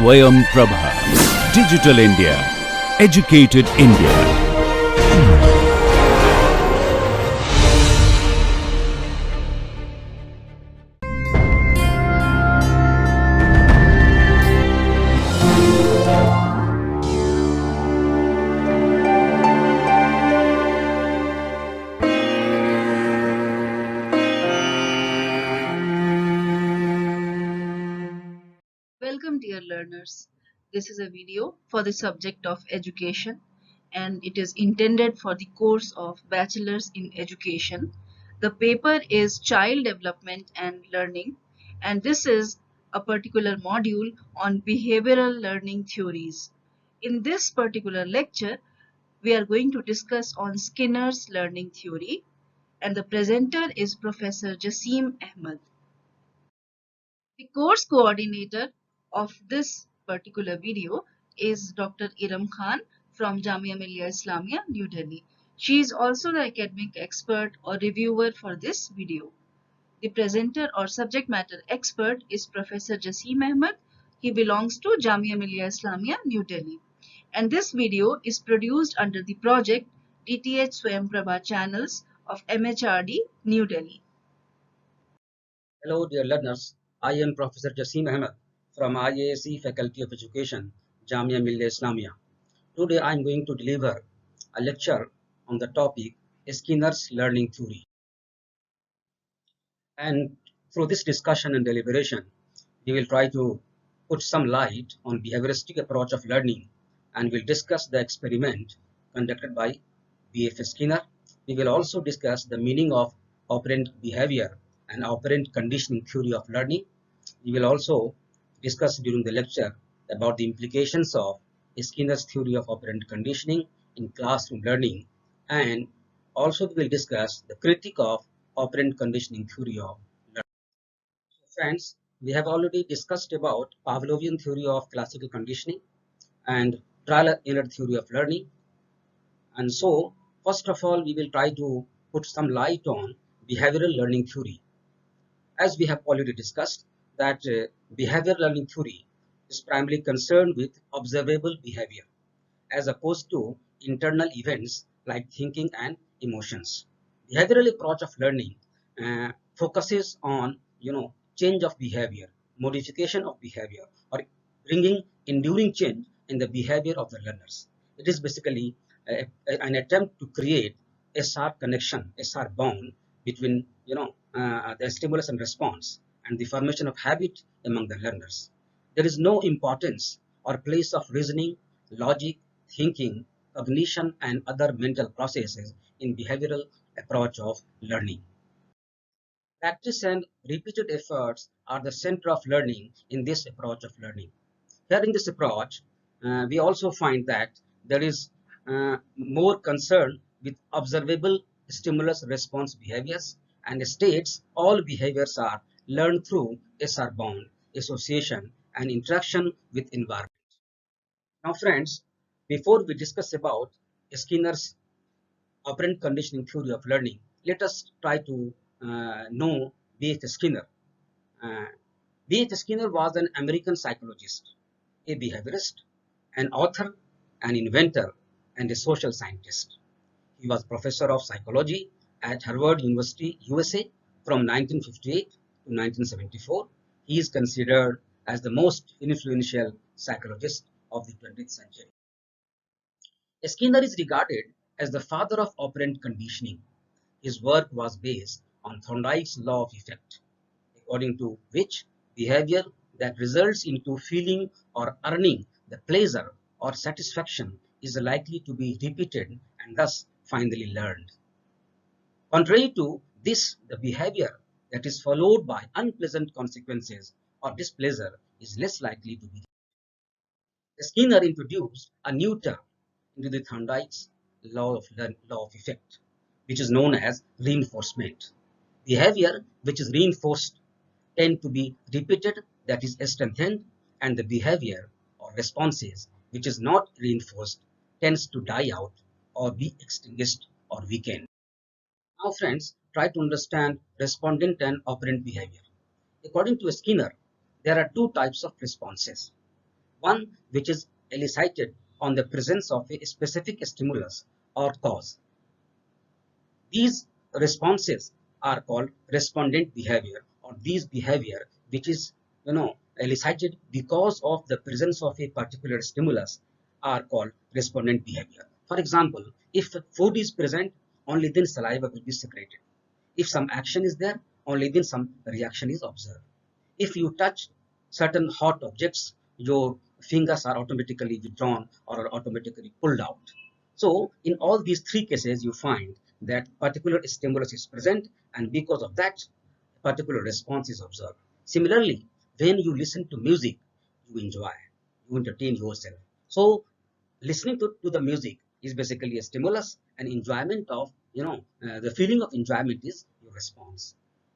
Swayam Prabha. Digital India. Educated India. Welcome, dear learners. This is a video for the subject of education, and it is intended for the course of Bachelor's in Education. The paper is Child Development and Learning, and this is a particular module on behavioral learning theories. In this particular lecture, we are going to discuss on Skinner's learning theory, and the presenter is Professor Jassim Ahmed. The course coordinator of this particular video is Dr. Iram Khan from Jamia Millia Islamia, New Delhi. She is also the academic expert or reviewer for this video. The presenter or subject matter expert is Professor Jassim Ahmed. He belongs to Jamia Millia Islamia, New Delhi. And this video is produced under the project DTH Swayam Prabha channels of MHRD, New Delhi. Hello, dear learners. I am Professor Jassim Ahmed from IASE Faculty of Education, Jamia Millia Islamia. Today I am going to deliver a lecture on the topic Skinner's learning theory. And through this discussion and deliberation, we will try to put some light on behavioristic approach of learning, and we'll discuss the experiment conducted by B.F. Skinner. We will also discuss the meaning of operant behavior and operant conditioning theory of learning. We will also discuss during the lecture about the implications of Skinner's theory of operant conditioning in classroom learning, and also we will discuss the critique of operant conditioning theory of learning. So friends, we have already discussed about Pavlovian theory of classical conditioning and trial and error theory of learning. And so, first of all, we will try to put some light on behavioral learning theory. As we have already discussed, that behavioral learning theory is primarily concerned with observable behavior as opposed to internal events like thinking and emotions. Behavioral approach of learning focuses on change of behavior, modification of behavior, or bringing enduring change in the behavior of the learners. It is basically an attempt to create SR connection, SR bond between the stimulus and response and the formation of habit among the learners. There is no importance or place of reasoning, logic, thinking, cognition, and other mental processes in behavioral approach of learning. Practice and repeated efforts are the center of learning in this approach of learning. Here in this approach, we also find that there is more concern with observable stimulus response behaviors, and states all behaviors are learned through SR bond, association, and interaction with environment. Now friends, before we discuss about Skinner's operant conditioning theory of learning, let us try to know B.F. Skinner. B.F. Skinner was an American psychologist, a behaviorist, an author, an inventor, and a social scientist. He was professor of psychology at Harvard University, USA from 1958 to 1974. He is considered as the most influential psychologist of the 20th century. Skinner is regarded as the father of operant conditioning. His work was based on Thorndike's law of effect, according to which behavior that results into feeling or earning the pleasure or satisfaction is likely to be repeated and thus finally learned. Contrary to this, the behavior that is followed by unpleasant consequences or displeasure is less likely to be. Skinner introduced a new term into the Thorndike's law of effect, which is known as reinforcement. Behavior which is reinforced tend to be repeated, that is strengthened, and the behavior or responses which is not reinforced tends to die out or be extinguished or weakened. Now friends, try to understand respondent and operant behavior. According to Skinner, there are two types of responses. one which is elicited on the presence of a specific stimulus or cause. These responses are called respondent behavior, or these behavior which is elicited because of the presence of a particular stimulus are called respondent behavior. For example, if food is present, only then saliva will be secreted. If some action is there, only then some reaction is observed. If you touch certain hot objects, your fingers are automatically withdrawn or are automatically pulled out. So in all these three cases, you find that particular stimulus is present, and because of that, particular response is observed. Similarly, when you listen to music, you enjoy, you entertain yourself. So listening to the music is basically a stimulus, and enjoyment of, the feeling of enjoyment is your response.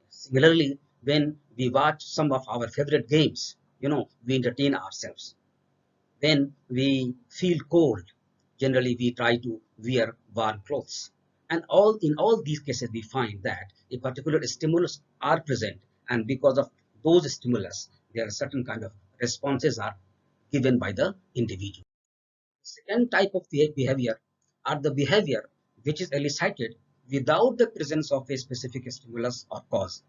Similarly, when we watch some of our favorite games, we entertain ourselves. When we feel cold, generally we try to wear warm clothes. And in all these cases, we find that a particular stimulus are present, and because of those stimulus, there are certain kind of responses are given by the individual. The second type of behavior are the behavior which is elicited without the presence of a specific stimulus or cause.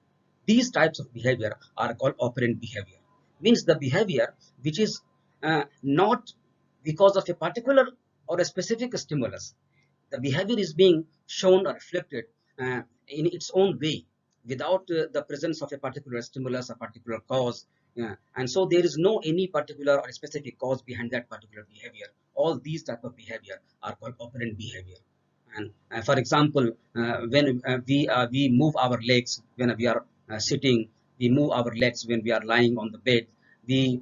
These types of behavior are called operant behavior. Means the behavior which is not because of a particular or a specific stimulus. The behavior is being shown or reflected in its own way without the presence of a particular stimulus, a particular cause. And so there is no any particular or specific cause behind that particular behavior. All these type of behavior are called operant behavior. And for example, when we move our legs when we are sitting, we move our legs when we are lying on the bed, we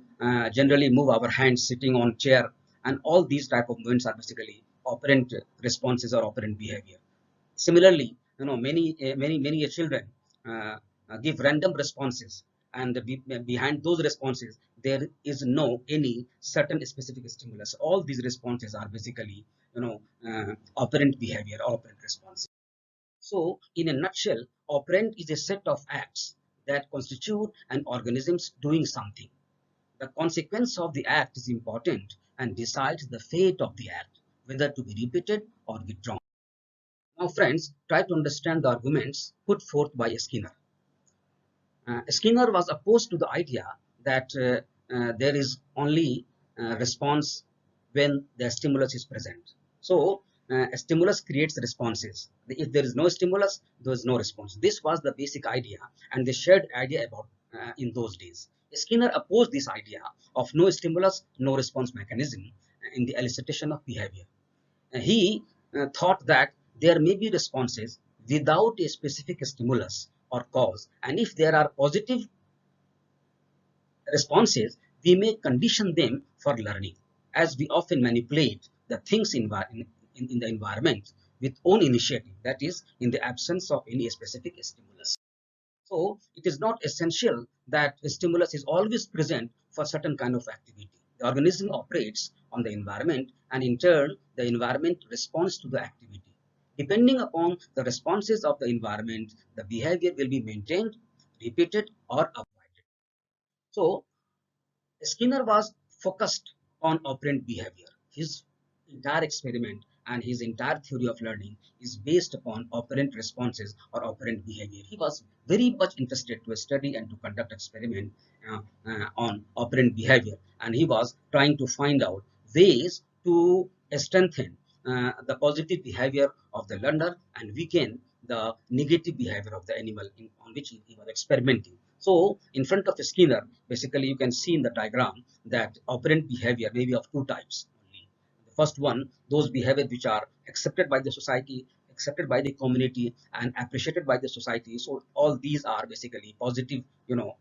generally move our hands sitting on chair, and all these type of movements are basically operant responses or operant behavior. Similarly, many children give random responses, and behind those responses there is no any certain specific stimulus. All these responses are basically operant behavior or operant response. So in a nutshell, operant is a set of acts that constitute an organism's doing something. The consequence of the act is important and decides the fate of the act, whether to be repeated or withdrawn. Now friends, try to understand the arguments put forth by Skinner. Skinner was opposed to the idea that there is only response when the stimulus is present. So a stimulus creates responses. If there is no stimulus, there is no response. This was the basic idea, and the shared idea about in those days. Skinner opposed this idea of no stimulus, no response mechanism in the elicitation of behavior. He thought that there may be responses without a specific stimulus or cause, and if there are positive responses, we may condition them for learning, as we often manipulate the things in the environment with own initiative, that is, in the absence of any specific stimulus. So it is not essential that a stimulus is always present for certain kind of activity. The organism operates on the environment, and in turn the environment responds to the activity. Depending upon the responses of the environment, the behavior will be maintained, repeated, or avoided. So Skinner was focused on operant behavior. His entire experiment and his entire theory of learning is based upon operant responses or operant behavior. He was very much interested to study and to conduct experiment on operant behavior, and he was trying to find out ways to strengthen the positive behavior of the learner and weaken the negative behavior of the animal on which he was experimenting. So in front of Skinner, basically you can see in the diagram that operant behavior may be of two types only. The first one, those behaviors which are accepted by the society, accepted by the community, and appreciated by the society. So all these are basically positive,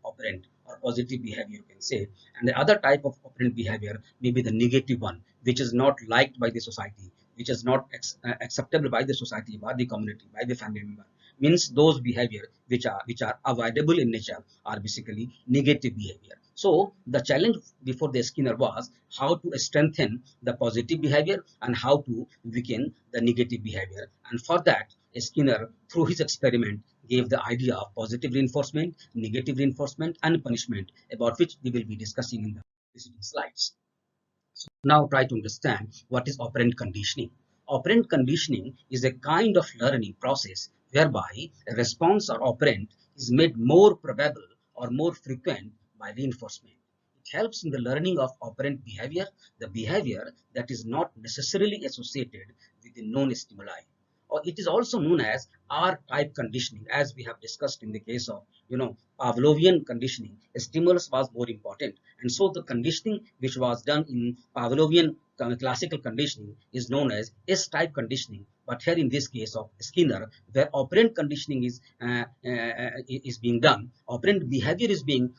operant or positive behavior, you can say. And the other type of operant behavior may be the negative one, which is not liked by the society, which is not acceptable by the society, by the community, by the family member. Means those behavior which are avoidable in nature are basically negative behavior. So the challenge before the Skinner was how to strengthen the positive behavior and how to weaken the negative behavior. And for that, Skinner, through his experiment, gave the idea of positive reinforcement, negative reinforcement, and punishment, about which we will be discussing in the preceding slides. Now try to understand what is operant conditioning. Operant conditioning is a kind of learning process whereby a response or operand is made more probable or more frequent by reinforcement. It helps in the learning of operant behavior, the behavior that is not necessarily associated with the known stimuli. Or it is also known as R-type conditioning, as we have discussed in the case of, Pavlovian conditioning. A stimulus was more important, and so the conditioning which was done in Pavlovian classical conditioning is known as S-type conditioning. But here in this case of Skinner, where operant conditioning is being done, operant behavior is being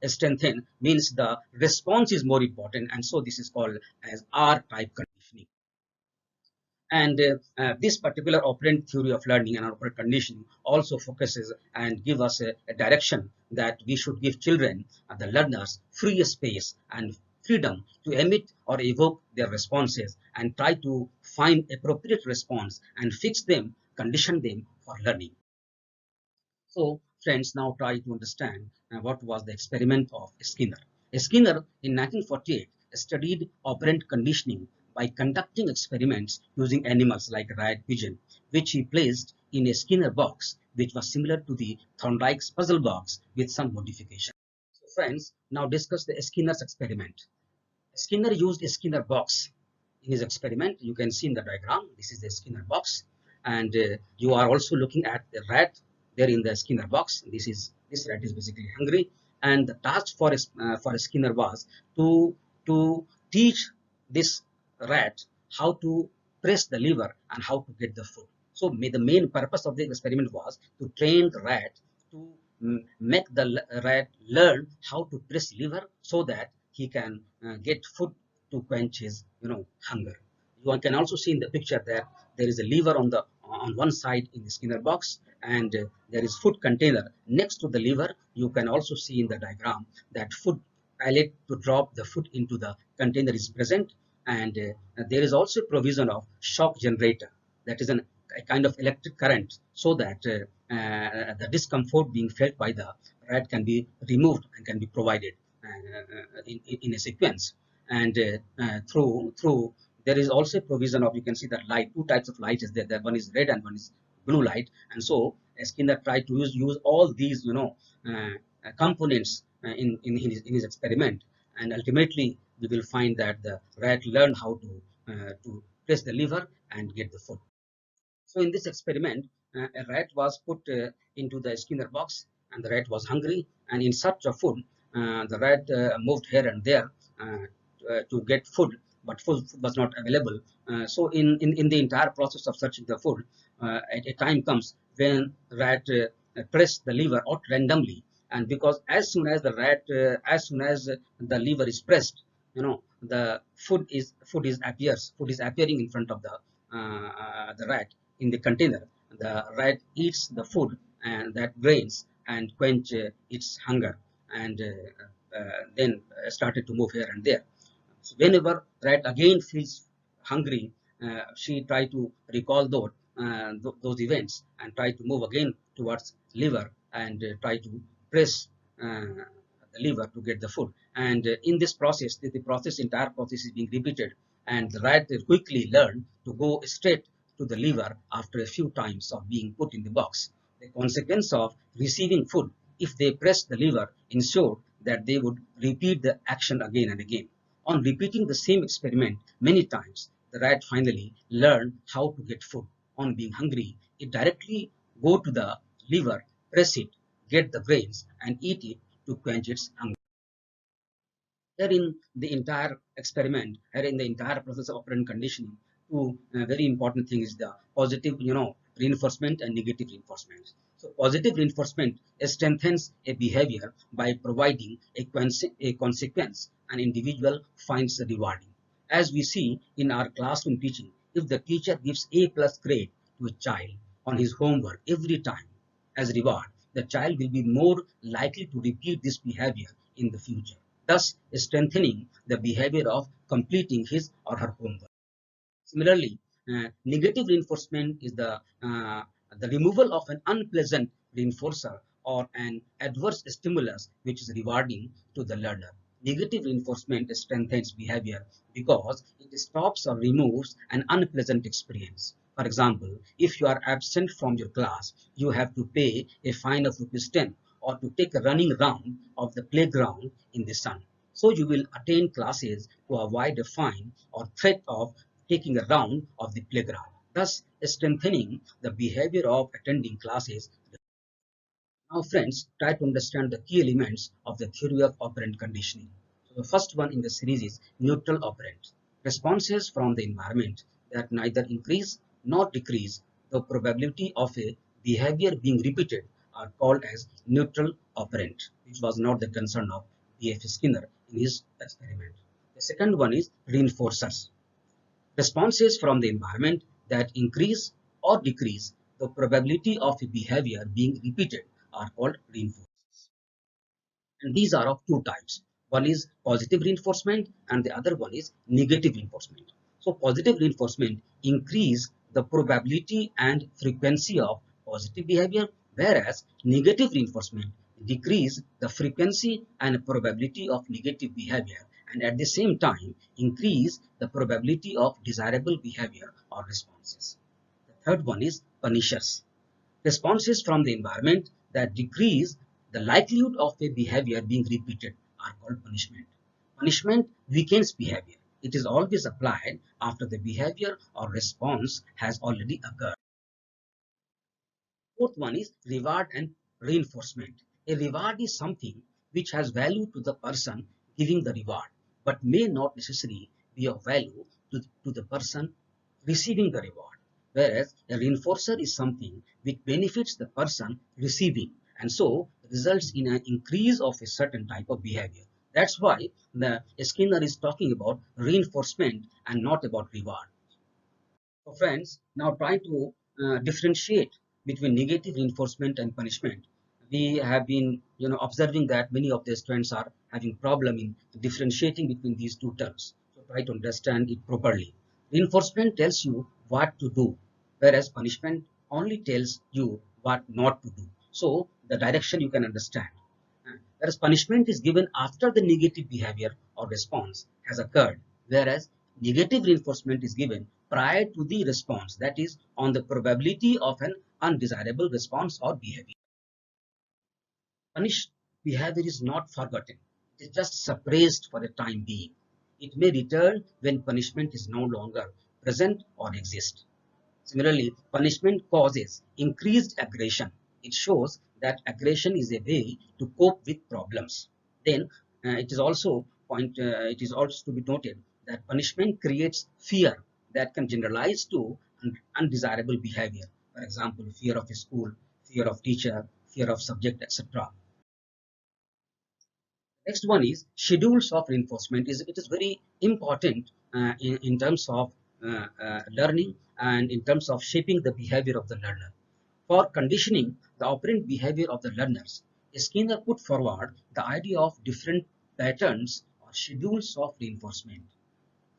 strengthened, means the response is more important, and so this is called as R-type conditioning. And this particular operant theory of learning and operant conditioning also focuses and give us a direction that we should give children, the learners, free space and freedom to emit or evoke their responses and try to find appropriate response and fix them, condition them for learning. So, friends, now try to understand what was the experiment of Skinner. Skinner, in 1948, studied operant conditioning by conducting experiments using animals like rat pigeon, which he placed in a Skinner box, which was similar to the Thorndike's puzzle box with some modification. So, friends, now discuss the Skinner's experiment. Skinner used a Skinner box in his experiment. You can see in the diagram, this is the Skinner box, and you are also looking at the rat there in the Skinner box. This rat is basically hungry, and the task for a Skinner was to teach this rat how to press the lever and how to get the food. So the main purpose of the experiment was to train the rat to make the rat learn how to press lever so that he can get food to quench his hunger. You can also see in the picture that there is a lever on one side in the Skinner box, and there is food container next to the lever. You can also see in the diagram that food pallet to drop the food into the container is present, and there is also provision of shock generator, that is a kind of electric current, so that the discomfort being felt by the rat can be removed and can be provided in a sequence. And through there is also provision of, you can see that light, two types of light is there. That one is red and one is blue light. And so Skinner tried to use all these components in his experiment, and ultimately we will find that the rat learned how to press the lever and get the food. So in this experiment, a rat was put into the Skinner box, and the rat was hungry, and in search of food, the rat moved here and there to get food, but food was not available. So in the entire process of searching the food, a time comes when rat press the lever out randomly, and because as soon as the lever is pressed, the food is appearing in front of the rat in the container. The rat eats the food, and that drains and quench its hunger, and then started to move here and there. So whenever rat again feels hungry, she try to recall those events and try to move again towards liver and try to press the liver to get the food. And in this process, the entire process is being repeated, and the rat quickly learn to go straight to the liver after a few times of being put in the box. The consequence of receiving food, if they press the lever, ensured that they would repeat the action again and again. On repeating the same experiment many times, the rat finally learned how to get food. On being hungry, it directly go to the liver, press it, get the grains, and eat it to quench its hunger. Here in the entire experiment, here in the entire process of operant conditioning, two very important things is the positive, reinforcement and negative reinforcement. So positive reinforcement strengthens a behavior by providing a consequence an individual finds rewarding. As we see in our classroom teaching, if the teacher gives A plus grade to a child on his homework every time as reward, the child will be more likely to repeat this behavior in the future, thus strengthening the behavior of completing his or her homework. Similarly, negative reinforcement is the removal of an unpleasant reinforcer or an adverse stimulus which is rewarding to the learner. Negative reinforcement strengthens behavior because it stops or removes an unpleasant experience. For example, if you are absent from your class, you have to pay a fine of rupees 10 or to take a running round of the playground in the sun. So you will attend classes to avoid a fine or threat of taking a round of the playground, thus strengthening the behavior of attending classes. Now, friends, try to understand the key elements of the theory of operant conditioning. So, the first one in the series is neutral operant. Responses from the environment that neither increase nor decrease the probability of a behavior being repeated are called as neutral operant, which was not the concern of B.F. Skinner in his experiment. The second one is reinforcers. Responses from the environment that increase or decrease the probability of a behavior being repeated are called reinforcers. And these are of two types. One is positive reinforcement and the other one is negative reinforcement. So positive reinforcement increase the probability and frequency of positive behavior, whereas negative reinforcement decrease the frequency and probability of negative behavior and at the same time increase the probability of desirable behavior or responses. The third one is punishers. Responses from the environment that decrease the likelihood of a behavior being repeated are called punishment. Punishment weakens behavior. It is always applied after the behavior or response has already occurred. Fourth one is reward and reinforcement. A reward is something which has value to the person giving the reward, but may not necessarily be of value to the person receiving the reward. Whereas a reinforcer is something which benefits the person receiving and so results in an increase of a certain type of behavior. That's why the Skinner is talking about reinforcement and not about reward. So friends, now try to differentiate between negative reinforcement and punishment. We have been, observing that many of the students are having problem in differentiating between these two terms. So try to understand it properly. Reinforcement tells you what to do, whereas punishment only tells you what not to do. So the direction you can understand. Whereas punishment is given after the negative behavior or response has occurred, whereas negative reinforcement is given prior to the response, that is on the probability of an undesirable response or behavior. Punished behavior is not forgotten, it is just suppressed for a time being. It may return when punishment is no longer present or exists. Similarly, punishment causes increased aggression. It shows that aggression is a way to cope with problems. Then it is also to be noted that punishment creates fear that can generalize to undesirable behavior. For example, fear of a school, fear of teacher, fear of subject, etc. Next one is schedules of reinforcement. It is very important in terms of learning and in terms of shaping the behavior of the learner. For conditioning the operant behavior of the learners, Skinner put forward the idea of different patterns or schedules of reinforcement.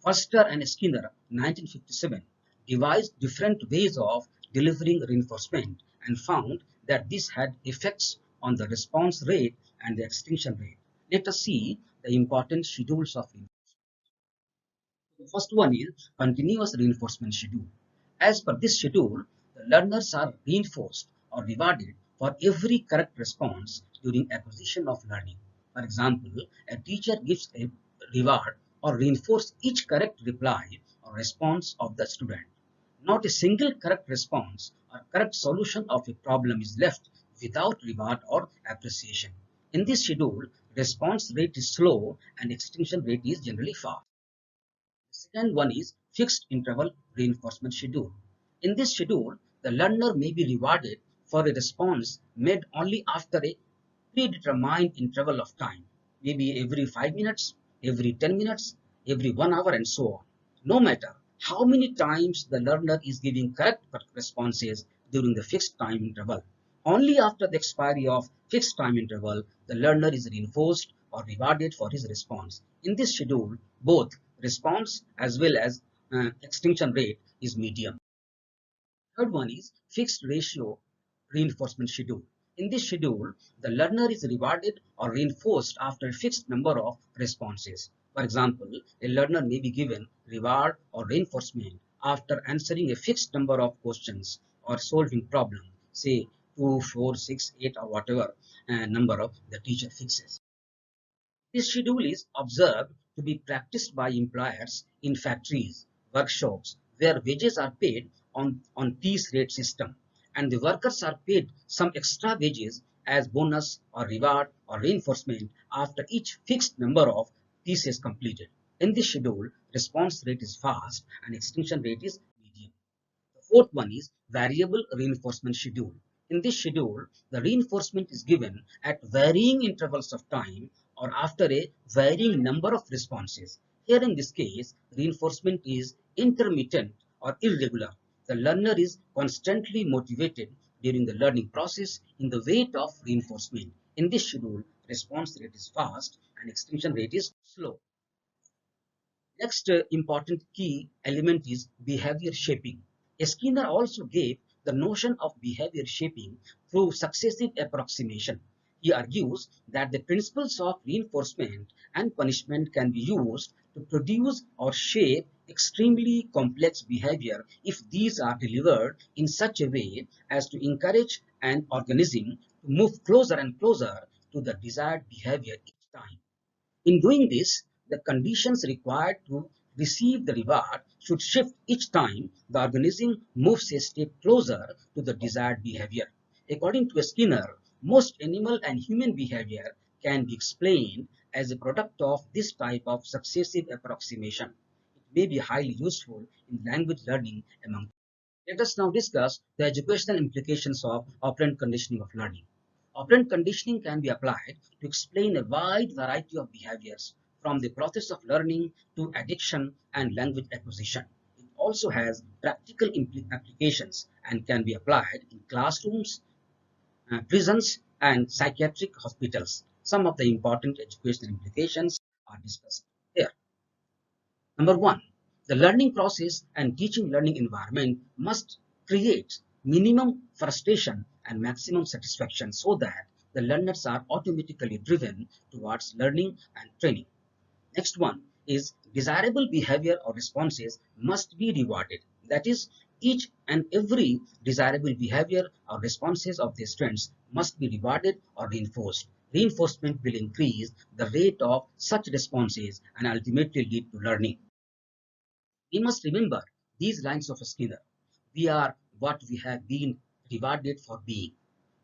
Foster and Skinner, 1957, devised different ways of delivering reinforcement and found that this had effects on the response rate and the extinction rate. Let us see the important schedules of reinforcement. The first one is continuous reinforcement schedule. As per this schedule, the learners are reinforced or rewarded for every correct response during acquisition of learning. For example, a teacher gives a reward or reinforce each correct reply or response of the student. Not a single correct response or correct solution of a problem is left without reward or appreciation. In this schedule, response rate is slow and extinction rate is generally fast. The second one is fixed interval reinforcement schedule. In this schedule, the learner may be rewarded for a response made only after a predetermined interval of time, maybe every 5 minutes, every 10 minutes, every 1 hour, and so on. No matter how many times the learner is giving correct responses during the fixed time interval. Only after the expiry of fixed time interval, the learner is reinforced or rewarded for his response. In this schedule, both response as well as extinction rate is medium. Third one is fixed ratio reinforcement schedule. In this schedule, the learner is rewarded or reinforced after a fixed number of responses. For example, a learner may be given reward or reinforcement after answering a fixed number of questions or solving problems, say 2, 4, 6, 8, or whatever number of the teacher fixes. This schedule is observed to be practiced by employers in factories, workshops, where wages are paid on piece rate system, and the workers are paid some extra wages as bonus or reward or reinforcement after each fixed number of pieces completed. In this schedule, response rate is fast and extinction rate is medium. The fourth one is variable reinforcement schedule. In this schedule, the reinforcement is given at varying intervals of time or after a varying number of responses. Here in this case, reinforcement is intermittent or irregular. The learner is constantly motivated during the learning process in the weight of reinforcement. In this schedule, response rate is fast and extinction rate is slow. Next important key element is behavior shaping. Skinner also gave the notion of behavior shaping through successive approximation. He argues that the principles of reinforcement and punishment can be used to produce or shape extremely complex behavior if these are delivered in such a way as to encourage an organism to move closer and closer to the desired behavior each time. In doing this, the conditions required to receive the reward should shift each time the organism moves a step closer to the desired behavior. According to Skinner, most animal and human behavior can be explained as a product of this type of successive approximation. It may be highly useful in language learning among. Let us now discuss the educational implications of operant conditioning of learning. Operant conditioning can be applied to explain a wide variety of behaviors, from the process of learning to addiction and language acquisition. It also has practical applications and can be applied in classrooms, prisons, and psychiatric hospitals. Some of the important educational implications are discussed here. Number one, the learning process and teaching learning environment must create minimum frustration and maximum satisfaction so that the learners are automatically driven towards learning and training. Next one is desirable behavior or responses must be rewarded. That is, each and every desirable behavior or responses of the students must be rewarded or reinforced. Reinforcement will increase the rate of such responses and ultimately lead to learning. We must remember these lines of Skinner. We are what we have been rewarded for being.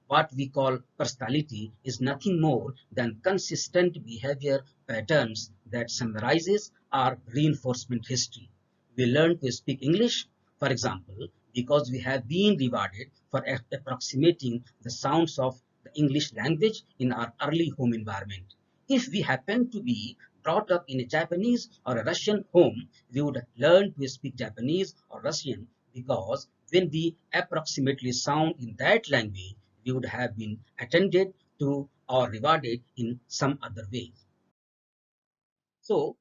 What we call personality is nothing more than consistent behavior patterns that summarizes our reinforcement history. We learn to speak English, for example, because we have been rewarded for approximating the sounds of the English language in our early home environment. If we happen to be brought up in a Japanese or a Russian home, we would learn to speak Japanese or Russian because when we approximately sound in that language, we would have been attended to or rewarded in some other way. So,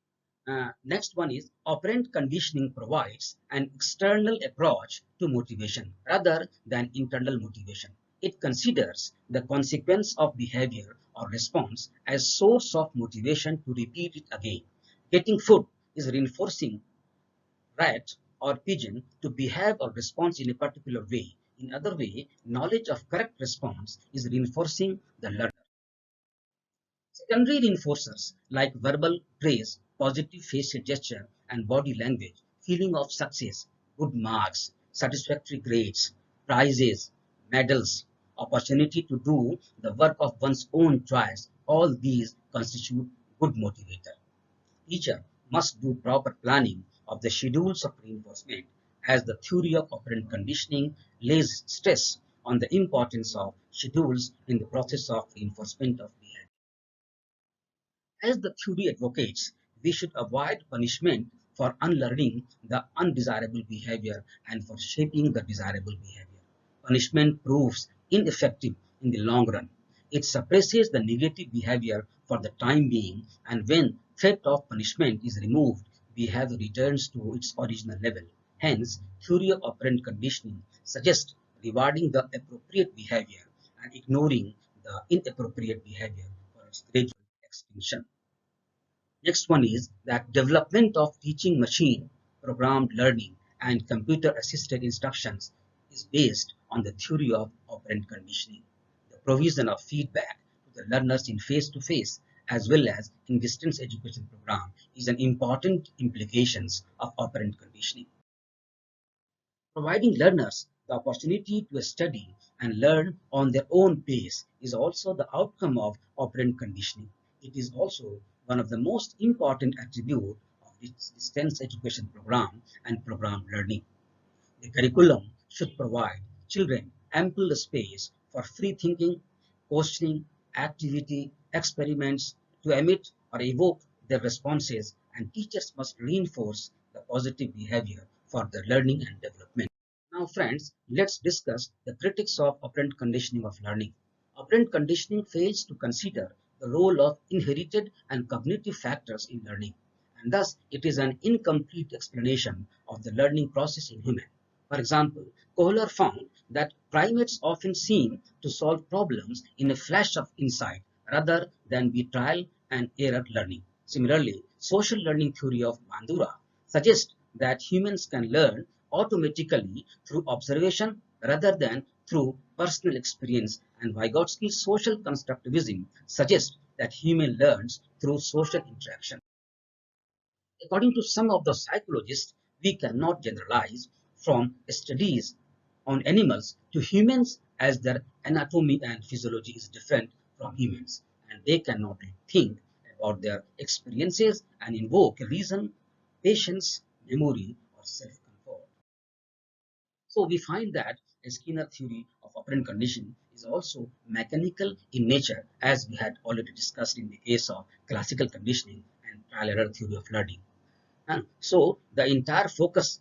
next one is operant conditioning provides an external approach to motivation rather than internal motivation. It considers the consequence of behavior or response as source of motivation to repeat it again. Getting food is reinforcing rat or pigeon to behave or respond in a particular way. In other way, knowledge of correct response is reinforcing the learner. Secondary reinforcers like verbal praise, positive facial gesture, and body language, feeling of success, good marks, satisfactory grades, prizes, medals, opportunity to do the work of one's own choice, all these constitute good motivator. Teacher must do proper planning of the schedules of reinforcement as the theory of operant conditioning lays stress on the importance of schedules in the process of reinforcement of behavior. As the theory advocates, we should avoid punishment for unlearning the undesirable behavior and for shaping the desirable behavior. Punishment proves ineffective in the long run. It suppresses the negative behavior for the time being, and when threat of punishment is removed, behavior returns to its original level. Hence, theory of operant conditioning suggests rewarding the appropriate behavior and ignoring the inappropriate behavior for its gradual extinction. Next one is that development of teaching machine, programmed learning, and computer-assisted instructions is based on the theory of operant conditioning. The provision of feedback to the learners in face-to-face as well as in distance education program is an important implications of operant conditioning. Providing learners the opportunity to study and learn on their own pace is also the outcome of operant conditioning. It is also one of the most important attributes of its distance education program and program learning. The curriculum should provide children ample space for free thinking, questioning, activity, experiments to emit or evoke their responses, and teachers must reinforce the positive behavior for their learning and development. Now, friends, let's discuss the critics of operant conditioning of learning. Operant conditioning fails to consider the role of inherited and cognitive factors in learning, and thus it is an incomplete explanation of the learning process in human. For example, Kohler found that primates often seem to solve problems in a flash of insight rather than be trial and error learning. Similarly, social learning theory of Bandura suggests that humans can learn automatically through observation rather than through personal experience, and Vygotsky's social constructivism suggests that human learns through social interaction. According to some of the psychologists, we cannot generalize from studies on animals to humans as their anatomy and physiology is different from humans, and they cannot think about their experiences and invoke reason, patience, memory, or self-comfort. So we find that a Skinner theory of operant condition is also mechanical in nature, as we had already discussed in the case of classical conditioning and trial error theory of learning. And so the entire focus,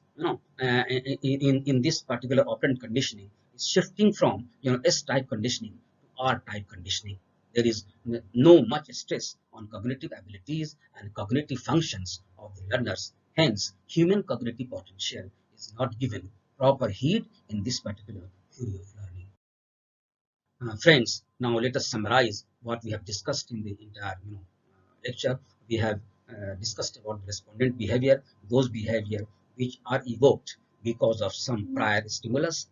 in this particular operant conditioning is shifting from S-type conditioning to R-type conditioning. There is no much stress on cognitive abilities and cognitive functions of the learners. Hence, human cognitive potential is not given proper heed in this particular theory of learning. Friends, now let us summarize what we have discussed in the entire lecture. We have discussed about the respondent behavior, those behavior which are evoked because of some prior stimulus,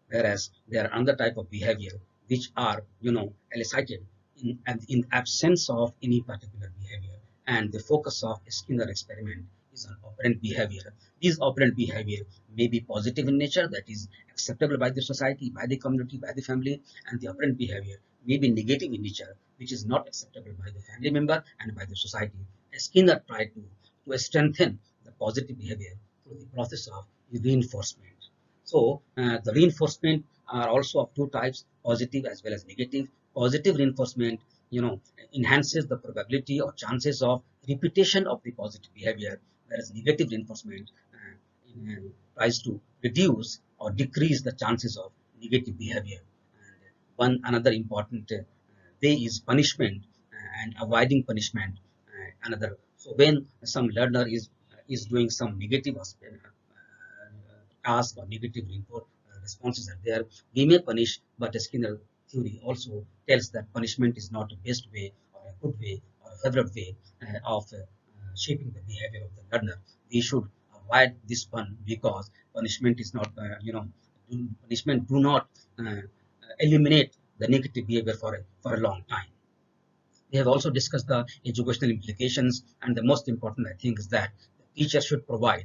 whereas there are another type of behavior which are elicited in absence of any particular behavior, and the focus of a Skinner experiment is on operant behavior. These operant behavior may be positive in nature, that is acceptable by the society, by the community, by the family, and the operant behavior may be negative in nature, which is not acceptable by the family member and by the society. Skinner tried to strengthen the positive behavior through the process of reinforcement. So the reinforcement are also of two types, positive as well as negative. Positive reinforcement, enhances the probability or chances of repetition of the positive behavior, whereas negative reinforcement tries to reduce or decrease the chances of negative behavior. And one another important way is punishment and avoiding punishment. Another, so when some learner is doing some negative task or negative responses are there, we may punish, but Skinner theory also tells that punishment is not the best way or a good way or a favorite way of shaping the behavior of the learner. We should avoid this one because punishment is not, punishment do not eliminate the negative behavior for a long time. We have also discussed the educational implications, and the most important, I think, is that the teacher should provide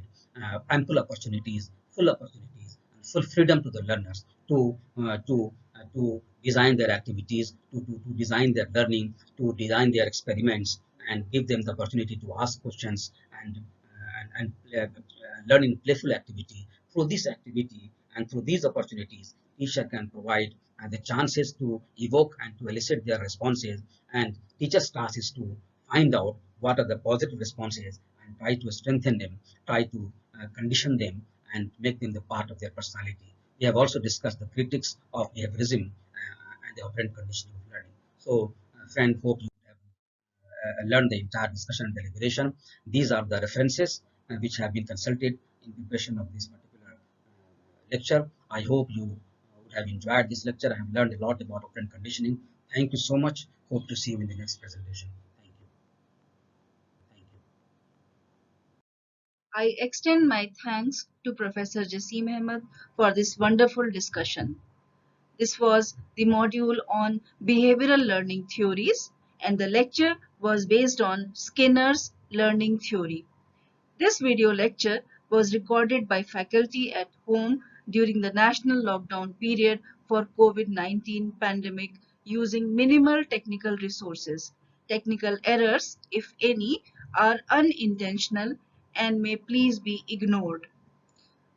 ample opportunities, full opportunities, and full freedom to the learners to design their activities, to design their learning, to design their experiments, and give them the opportunity to ask questions and learn in playful activity. Through this activity and through these opportunities, teacher can provide the chances to evoke and to elicit their responses, and teacher's task is to find out what are the positive responses and try to strengthen them, try to condition them and make them the part of their personality. We have also discussed the critics of behaviorism and the operant conditioning of learning. So, friend, hope you have learned the entire discussion and deliberation. These are the references which have been consulted in preparation of this particular lecture. I hope you would I have enjoyed this lecture. I have learned a lot about operant conditioning. Thank you so much. Hope to see you in the next presentation. Thank you. Thank you. I extend my thanks to Professor Jasim Ahmed for this wonderful discussion. This was the module on behavioral learning theories, and the lecture was based on Skinner's learning theory. This video lecture was recorded by faculty at home during the national lockdown period for COVID-19 pandemic using minimal technical resources. Technical errors, if any, are unintentional and may please be ignored.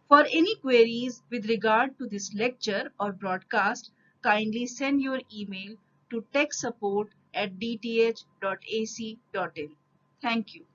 For any queries with regard to this lecture or broadcast, kindly send your email to techsupport@dth.ac.in. Thank you.